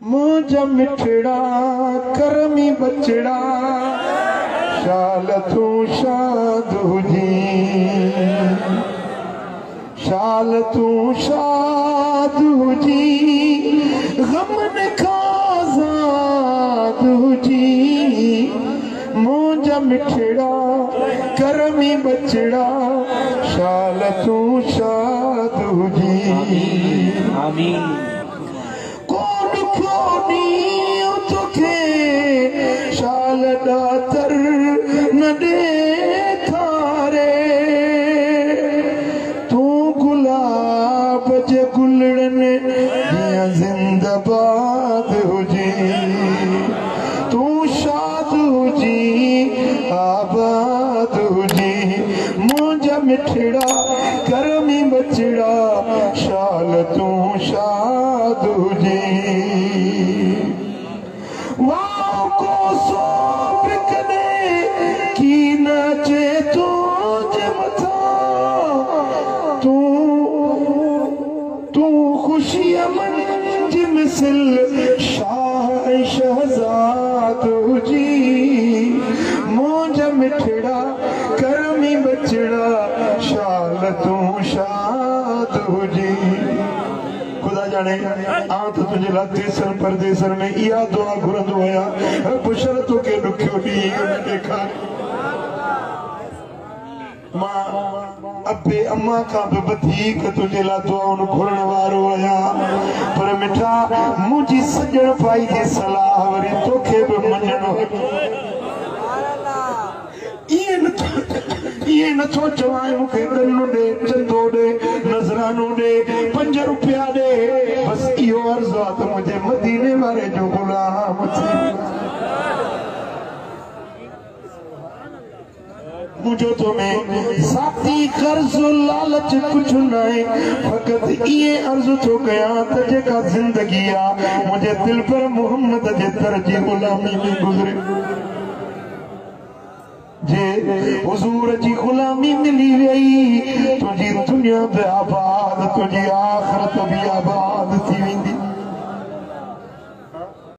मुझा मिठड़ा करमी बचड़ा शाल तू शाद हुजी शाल तू शाद हुजी गमन खाजाद हुजी मुझा मिठड़ा करमी बचड़ा शाल तू शाद हुजी आमीन शाल दातर न देखारे तू गुलाब जे गुलड़न दिया जिंदाबाद हुजी तू शाद हुजी आबाद हुजी मुझा मिठड़ा करमी बचड़ा शाल तू शाद हुजी शाह शहजाद हुजी मुझा मिठड़ा करमी बचड़ा शाल तू शाद हुजी खुदा जाने आंत तुझे लाते सर परदेसर में इया दुआ घुरंद होया रब शरतों के दुखियो दी देखा मां अबे अम्मा का बधीक तुझे ला दुआउन घुरण वारो आया पर मिठा मुझी सजण पाई दी सलाह वरी तोखे भी मञणो ये न तो चवाए मुखे गल्लू दे चंदो दे नजरानो दे 5 रुपया दे बस इहो अर्ज़ आ त मुझे मदीने वारे जो गुलाम थी मुझो तो में साथी कर्ज लालच कुछ नहीं फकत ये अर्ज तो गया तजे का जिंदगी आ मुझे दिल पर मोहम्मद जे तरजी गुलामी में गुजरे जे हुजूर जी गुलामी मिली गई तुझी दुनिया पे आबाद तुझी आखिरत भी आबाद